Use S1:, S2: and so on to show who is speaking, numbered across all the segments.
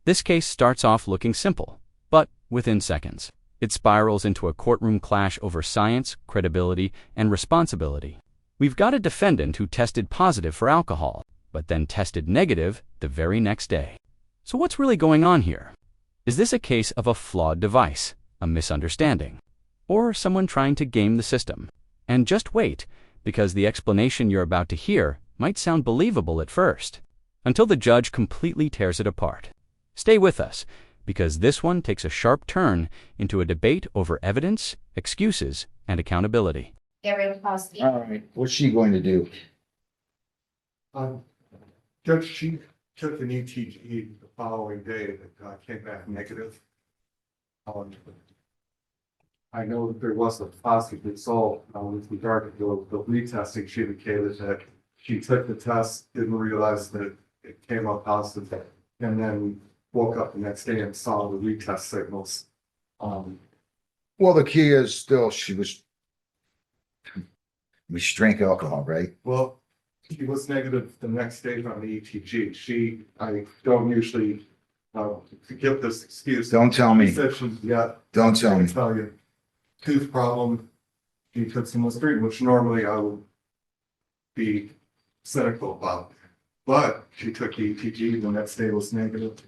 S1: This case starts off looking simple, but within seconds, it spirals into a courtroom clash over science, credibility, and responsibility. We've got a defendant who tested positive for alcohol, but then tested negative the very next day. So what's really going on here? Is this a case of a flawed device, a misunderstanding, or someone trying to game the system? And just wait, because the explanation you're about to hear might sound believable at first, until the judge completely tears it apart. Stay with us, because this one takes a sharp turn into a debate over evidence, excuses, and accountability.
S2: Get rid of policy.
S3: All right, what's she going to do?
S4: Judge, she took an ETG the following day that came back negative. I know that there was a positive result with regard to the retesting. She indicated that she took the test, didn't realize that it came up positive, and then woke up the next day and saw the retest signals.
S3: Well, the key is still she drank alcohol, right?
S4: Well, she was negative the next day on the ETG. I don't usually give this excuse.
S3: Don't tell me. Don't tell me.
S4: Tell you. Tooth problem. She took some Listerine, which normally I would be cynical about. But she took ETG, the next day was negative.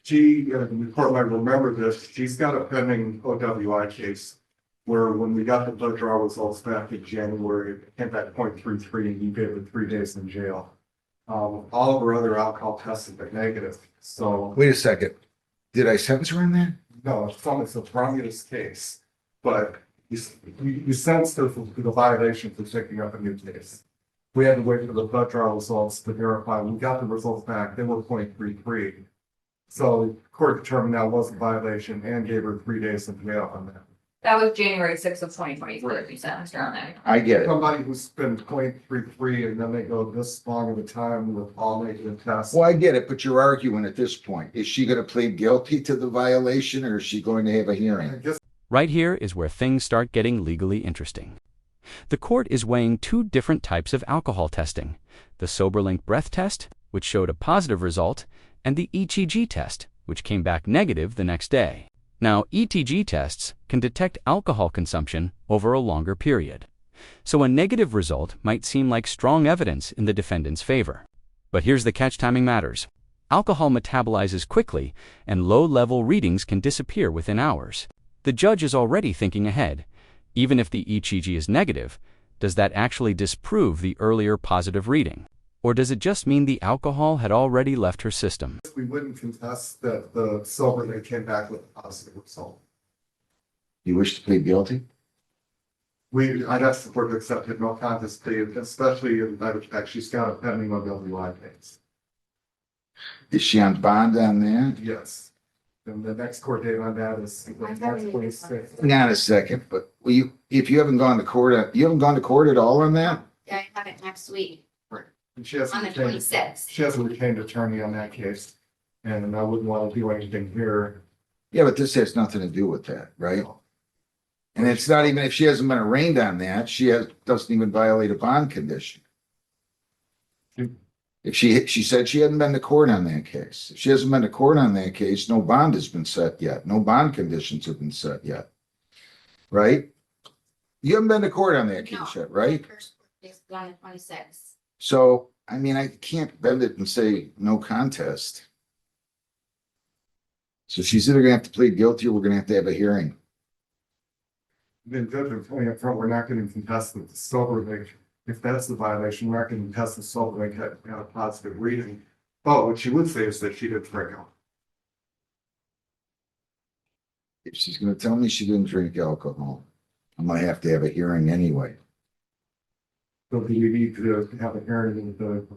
S4: The court might remember this, she's got a pending OWI case where when we got the blood draw results back in January, it came back 0.33 and you gave her 3 days in jail. All of her other alcohol tests have been negative. So
S3: Wait a second. Did I sentence her on that?
S4: no, it's a Romulus case, but you sense the violation for picking up a new case. We had to wait for the blood draw results to verify. We got the results back, they were 0.33. So the court determined that was a violation and gave her 3 days in jail on that.
S2: That was January 6th of 2023, we sentenced her on that.
S3: I get it.
S4: Somebody who's been 0.33 and then they go this long of a time with all negative tests.
S3: Well, I get it, but you're arguing at this point. Is she going to plead guilty to the violation or is she going to have a
S4: I
S3: hearing?
S4: guess
S1: Right here is where things start getting legally interesting. The court is weighing two different types of alcohol testing: the SoberLink breath test, which showed a positive result, and the ETG test, which came back negative the next day. Now, ETG tests can detect alcohol consumption over a longer period, so a negative result might seem like strong evidence in the defendant's favor. But here's the catch: timing matters. Alcohol metabolizes quickly, and low-level readings can disappear within hours. The judge is already thinking ahead. Even if the ETG is negative, does that actually disprove the earlier positive reading? Or does it just mean the alcohol had already left her system?
S4: we wouldn't contest that the SoberLink came back with a positive result.
S3: You wish to plead guilty?
S4: I'd ask the court to accept it, no contest plea, especially in light of the fact she's got a pending OWI case.
S3: Is she on bond on that?
S4: Yes. And the next court date on that is March 26th.
S3: Not a second, but if you haven't gone to court, you haven't gone to court at all on that?
S2: Yeah, I have it next week,
S4: And she hasn't
S2: on the
S4: retained,
S2: 26th.
S4: she hasn't retained attorney on that case. And I wouldn't want to do anything here.
S3: Yeah, but this has nothing to do with that, right? And it's not even, if she hasn't been arraigned on that, doesn't even violate a bond condition. If she said she hadn't been to court on that case. If she hasn't been to court on that case, no bond has been set yet. No bond conditions have been set yet. Right? You haven't been to court on that case yet, right?
S2: First court is on the 26th.
S3: So, I mean, I can't bend it and say no contest. So she's either gonna have to plead guilty or we're gonna have a hearing.
S4: Then judge, I'm telling you up front, we're not going to contest the SoberLink. If that's the violation, we're not going to contest the SoberLink had a positive reading. But what she would say is that she did drink alcohol.
S3: If she's gonna tell me she didn't drink alcohol, I'm gonna have to have a hearing anyway.
S4: So do you need to have a hearing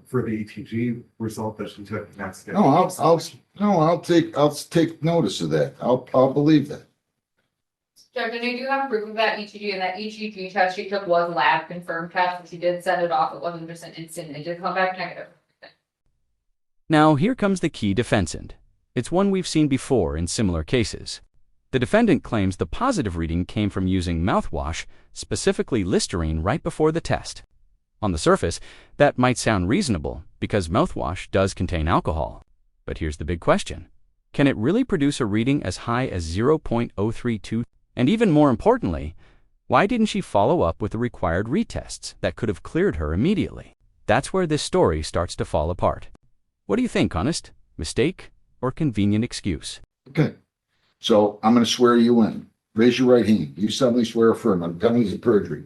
S4: for the ETG result that she took the next day?
S3: No, I'll take notice of that. I'll believe that.
S2: Judge, and I do have proof of that ETG, and that ETG test she took was a lab confirmed test, and she did send it off. It wasn't just an instant, it did come back negative.
S1: Now, here comes the key defense. It's one we've seen before in similar cases. The defendant claims the positive reading came from using mouthwash, specifically Listerine, right before the test. On the surface, that might sound reasonable because mouthwash does contain alcohol. But here's the big question. Can it really produce a reading as high as 0.032? And even more importantly, why didn't she follow up with the required retests that could have cleared her immediately? That's where this story starts to fall apart. What do you think, Honest? Mistake or convenient excuse?
S3: Okay. So I'm going to swear you in. Raise your right hand. You solemnly swear or affirm on penalties of perjury.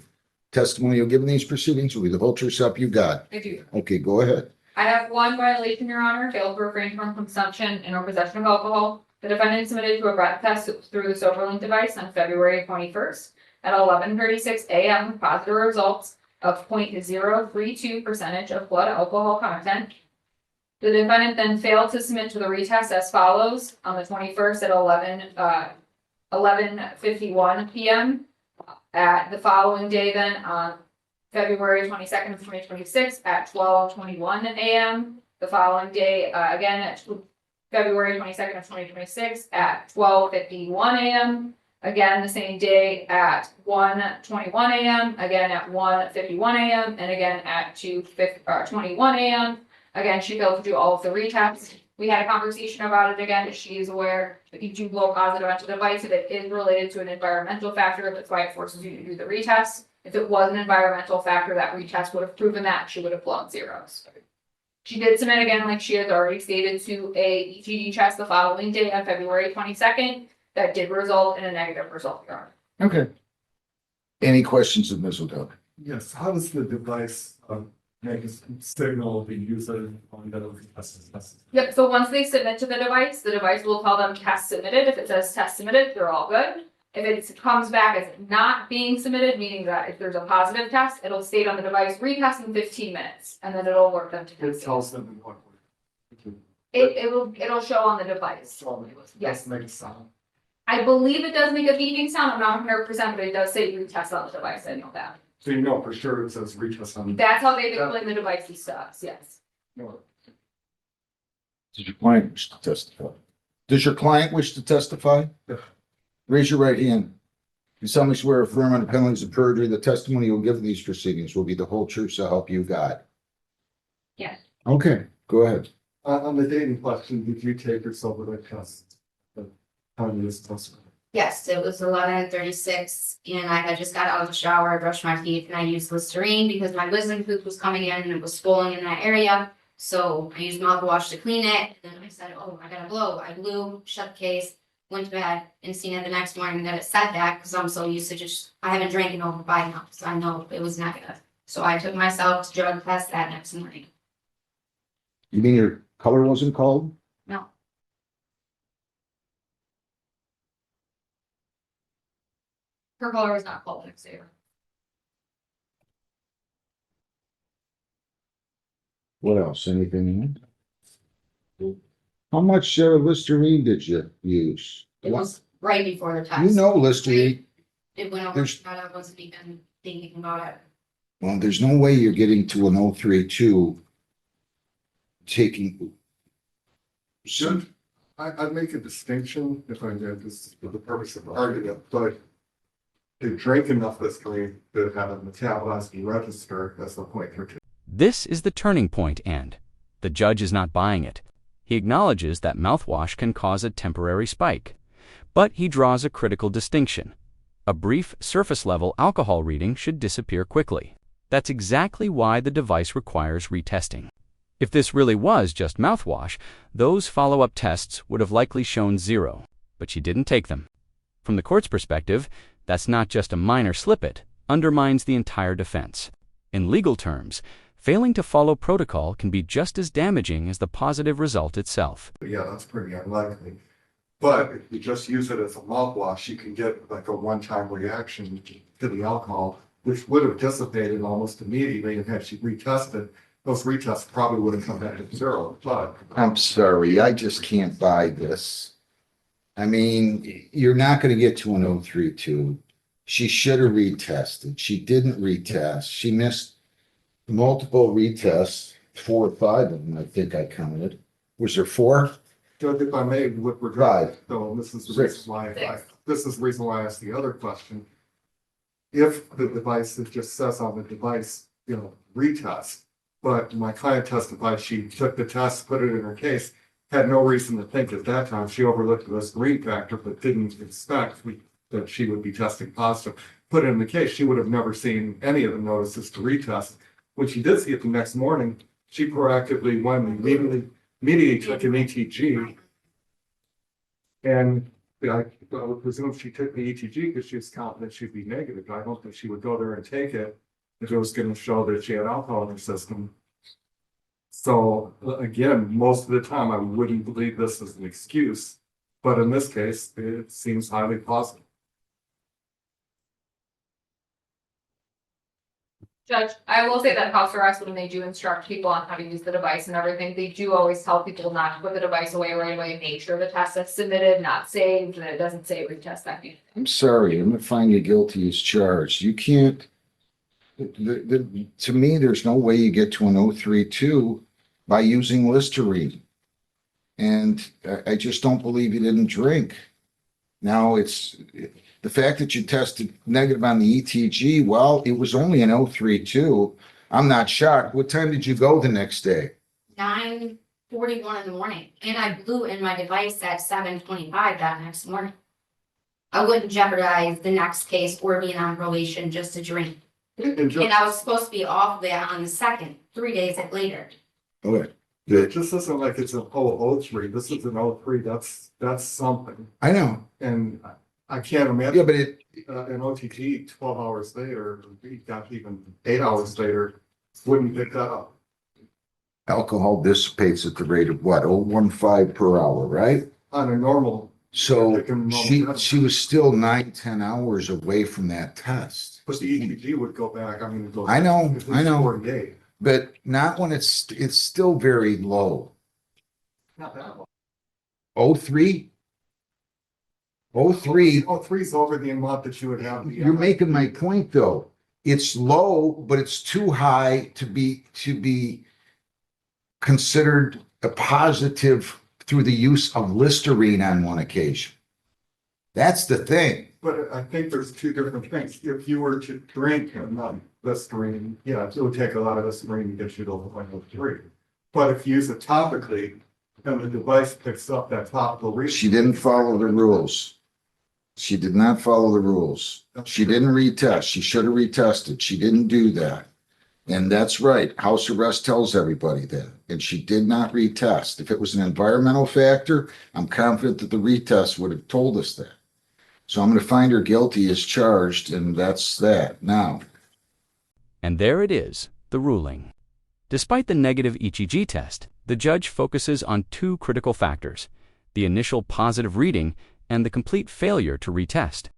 S3: Testimony you'll give in these proceedings will be the whole truth self you got.
S2: I do.
S3: Okay, go ahead.
S2: I have one violation, Your Honor, failed to refrain from consumption and or possession of alcohol. The defendant submitted to a breath test through the SoberLink device on February 21st at 11:36 a.m. with positive results of 0.032% of blood alcohol content. The defendant then failed to submit to the retest as follows on the 21st at 11:51 p.m. At the following day then on February 22nd of 2026 at 12:21 a.m. The following day, again at February 22nd of 2026 at 12:51 a.m. Again, the same day at 1:21 a.m. Again at 1:51 a.m. and again at 2:21 a.m. Again, she failed to do all of the retests. We had a conversation about it again. She is aware if you do blow positive onto the device, if it is related to an environmental factor, that's why it forces you to do the retest. If it was an environmental factor, that retest would have proven that she would have blown zeros. She did submit again, like she has already stated, to a EGD test the following day on February 22nd. That did result in a negative result, Your Honor.
S3: Okay. Any questions of Ms. O'Donnell?
S4: Yes, how does the device make a signal the user on the test?
S2: Yep, so once they submit to the device will tell them test submitted. If it says test submitted, they're all good. If it comes back as not being submitted, meaning that if there's a positive test, it'll state on the device retest in 15 minutes, and then it'll alert them to
S4: It
S2: test.
S4: tells them what.
S2: It'll show on the device. Yes.
S4: Make a sound.
S2: I believe it does make a beeping sound. I'm not 100%, but it does say retest on the device. I know that.
S4: So you know for sure it says retest on.
S2: That's how they've explained the device and stuff. Yes.
S4: No.
S3: Does your client wish to testify? Does your client wish to testify?
S4: Yeah.
S3: Raise your right hand. You solemnly swear or affirm on the penalties of perjury, the testimony you'll give in these proceedings will be the whole truth, so help you God.
S2: Yes.
S3: Okay, go ahead.
S4: On the dating question, did you take your sober test? How do you test?
S5: Yes, it was 11:36 and I had just got out of the shower, I brushed my teeth and I used Listerine because my wisdom tooth was coming in and it was swollen in that area. So I used mouthwash to clean it and then I said, oh, I gotta blow. I blew, shut the case, went to bed and seen it the next morning that it said that because I'm so used to I haven't drank in over 5 months. So I know it was negative. So I took myself to drug test that next morning.
S3: You mean your color wasn't called?
S5: No.
S2: Her color was not called next day.
S3: What else? Anything else? How much Listerine did you use?
S5: It was right before the test.
S3: You know Listerine.
S5: It went over,
S3: There's-
S5: but I wasn't even thinking about it.
S3: Well, there's no way you're getting to an 032 taking.
S4: Should, I'd make a distinction if I did this for the purpose of argument, but to drink enough Listerine to have a metabolized and register, that's the point for two.
S1: This is the turning point, and the judge is not buying it. He acknowledges that mouthwash can cause a temporary spike, but he draws a critical distinction. A brief surface-level alcohol reading should disappear quickly. That's exactly why the device requires retesting. If this really was just mouthwash, those follow-up tests would have likely shown 0, but she didn't take them. From the court's perspective, that's not just a minor slip, it undermines the entire defense. In legal terms, failing to follow protocol can be just as damaging as the positive result itself.
S4: But yeah, that's pretty unlikely. But if you just use it as a mouthwash, you can get like a one-time reaction to the alcohol, which would have dissipated almost immediately. And had she retested, those retests probably would have come back to 0. But
S3: I'm sorry, I just can't buy this. I mean, you're not gonna get to an 032. She should have retested. She didn't retest. She missed multiple retests, 4 or 5 of them, I think I counted. Was there 4?
S4: Judge, if I may, with regard,
S3: 5.
S4: so this is the
S3: 6.
S4: reason why this is the reason why I asked the other question. If the device, it just says on the device, retest, but my client testified she took the test, put it in her case, had no reason to think at that time. She overlooked the Listerine factor, but didn't expect that she would be testing positive. Put in the case, she would have never seen any of the notices to retest. When she did see it the next morning, she proactively went and immediately took an ETG. And I would presume she took the ETG because she was confident she'd be negative. I don't think she would go there and take it if it was going to show that she had alcohol in her system. So again, most of the time I wouldn't believe this as an excuse, but in this case, it seems highly plausible.
S2: Judge, I will say that house arrest, when they do instruct people on how to use the device and everything, they do always tell people not to put the device away right away, make sure the test is submitted, not saved, and it doesn't say retest that.
S3: I'm sorry, I'm gonna find you guilty as charged. You can't, to me, there's no way you get to an 032 by using Listerine. And I just don't believe you didn't drink. Now it's the fact that you tested negative on the ETG. Well, it was only an 032. I'm not shocked. What time did you go the next day?
S5: 9:41 in the morning, and I blew in my device at 7:25 that next morning. I wouldn't jeopardize the next case or being on probation just to drink.
S4: And
S5: And I was supposed to be off there on the 2nd, 3 days later.
S3: Okay,
S4: it
S3: good.
S4: just isn't like it's an 003. This is an 03. That's something.
S3: I know.
S4: And I can't
S3: Yeah,
S4: imagine
S3: but
S4: an OTT 12 hours later, not even 8 hours later, wouldn't pick that up.
S3: alcohol dissipates at the rate of what, 0.15 per hour, right?
S4: On a normal,
S3: So she was still 9-10 hours away from that test.
S4: but the ETG would go back. I mean, it goes
S3: I know,
S4: at least
S3: I know.
S4: 48.
S3: But not when it's still very low.
S4: Not that long.
S3: 0.3? 0.3,
S4: 03 is over the amount that you would have.
S3: you're making my point though. It's low, but it's too high to be considered a positive through the use of Listerine on one occasion. That's the thing.
S4: But I think there's two different things. If you were to drink Listerine, yeah, it would take a lot of Listerine to get you to 0.03. But if you use it topically, and the device picks up that topical reading.
S3: She didn't follow the rules. She did not follow the rules. She didn't retest. She should have retested. She didn't do that. And that's right. House arrest tells everybody that. And she did not retest. If it was an environmental factor, I'm confident that the retest would have told us that. So I'm going to find her guilty as charged, and that's that. Now.
S1: And there it is, the ruling. Despite the negative ECG test, the judge focuses on two critical factors: the initial positive reading and the complete failure to retest.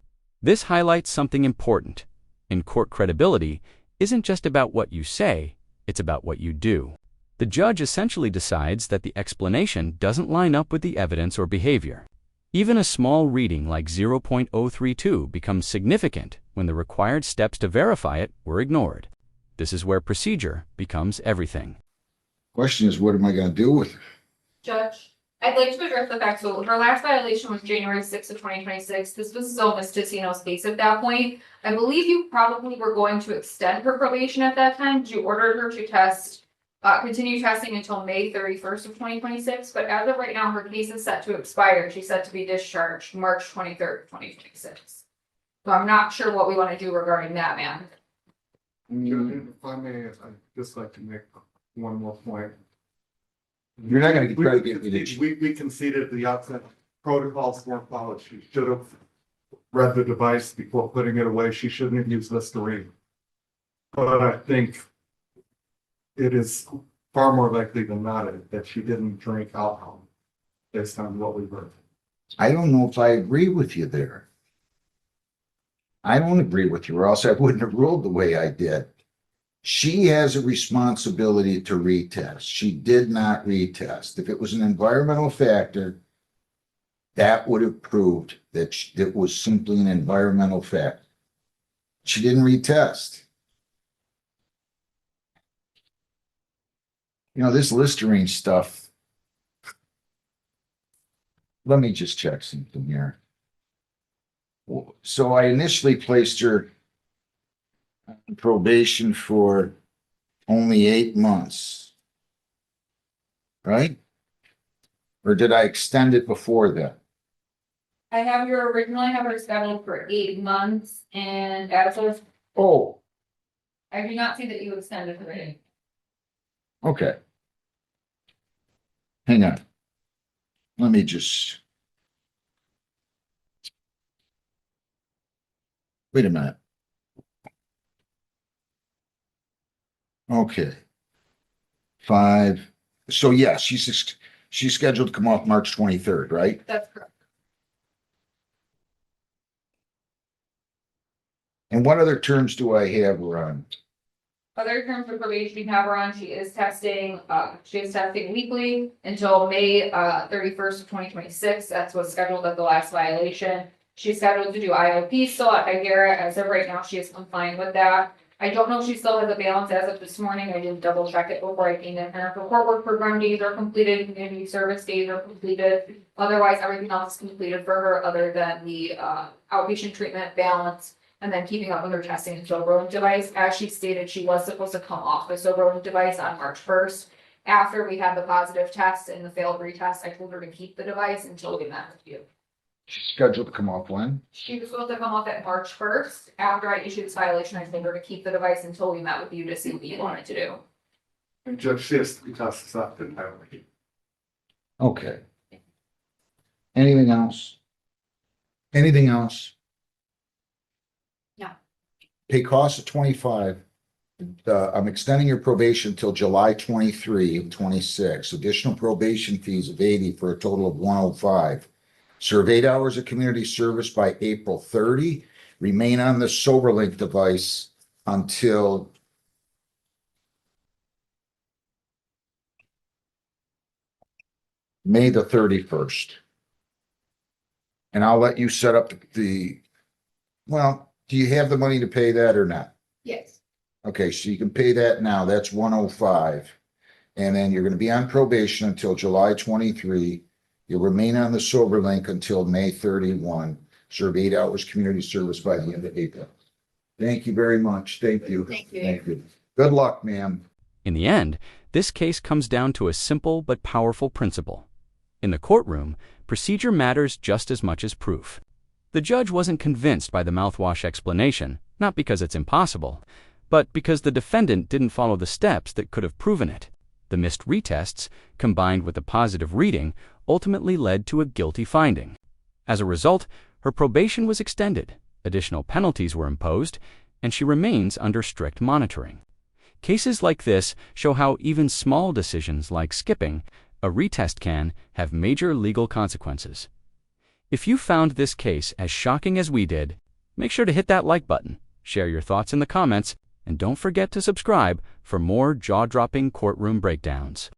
S1: This highlights something important. In court, credibility isn't just about what you say, it's about what you do. The judge essentially decides that the explanation doesn't line up with the evidence or behavior. Even a small reading like 0.032 becomes significant when the required steps to verify it were ignored. This is where procedure becomes everything.
S3: Question is, what am I going to do with it?
S2: Judge, I'd like to address the fact, so her last violation was January 6th of 2026. This was Zoe Mistissino's case at that point. I believe you probably were going to extend her probation at that time. You ordered her to continue testing until May 31st of 2026. But as of right now, her case is set to expire. She's set to be discharged March 23rd, 2026. So I'm not sure what we want to do regarding that, ma'am.
S4: If I may, I'd just like to make one more point.
S3: You're not going to try to get me to.
S4: We conceded at the outset, protocols weren't followed. She should have read the device before putting it away. She shouldn't have used Listerine. But I think it is far more likely than not that she didn't drink alcohol based on what we heard.
S3: I don't know if I agree with you there. I don't agree with you, or else I wouldn't have ruled the way I did. She has a responsibility to retest. She did not retest. If it was an environmental factor, that would have proved that it was simply an environmental factor. She didn't retest. You know, this Listerine stuff. Let me just check something here. So I initially placed her on probation for only 8 months, right? Or did I extend it before then?
S2: I have your originally have her scheduled for 8 months and as of,
S3: Oh,
S2: I do not see that you extended her date.
S3: okay. Hang on. Let me just. Wait a minute. Okay. 5. So yeah, she's scheduled to come off March 23rd, right?
S2: That's correct.
S3: And what other terms do I have her on?
S2: Other terms of probation you have her on, she is testing weekly until May 31st of 2026. That's what's scheduled at the last violation. She's scheduled to do IOP still at Higuera. As of right now, she is compliant with that. I don't know if she still has a balance as of this morning. I didn't double check it before I came in here. Her court work program days are completed, community service days are completed. Otherwise, everything else is completed for her other than the outpatient treatment balance. And then keeping up with her testing and sober device. As she stated, she was supposed to come off the sober device on March 1st. After we had the positive test and the failed retest, I told her to keep the device until we met with you.
S3: She's scheduled to come off when?
S2: She was supposed to come off at March 1st. After I issued this violation, I told her to keep the device until we met with you to see what you wanted to do.
S4: And Judge, she has to be tested something, haven't we?
S3: Okay. Anything else? Anything else?
S5: No.
S3: Pay costs of 25. I'm extending your probation till July 23 of 26. Additional probation fees of 80 for a total of 105. Serve 8 hours of community service by April 30. Remain on the SoberLink device until May the 31st. And I'll let you set up well, do you have the money to pay that or not?
S2: Yes.
S3: Okay, so you can pay that now. That's 105. And then you're going to be on probation until July 23. You'll remain on the SoberLink until May 31. Serve 8 hours community service by the end of April. Thank you very much. Thank you.
S5: Thank you.
S3: Thank you. Good luck, ma'am.
S1: In the end, this case comes down to a simple but powerful principle. In the courtroom, procedure matters just as much as proof. The judge wasn't convinced by the mouthwash explanation, not because it's impossible, but because the defendant didn't follow the steps that could have proven it. The missed retests, combined with the positive reading, ultimately led to a guilty finding. As a result, her probation was extended, additional penalties were imposed, and she remains under strict monitoring. Cases like this show how even small decisions like skipping a retest can have major legal consequences. If you found this case as shocking as we did, make sure to hit that like button, share your thoughts in the comments, and don't forget to subscribe for more jaw-dropping courtroom breakdowns.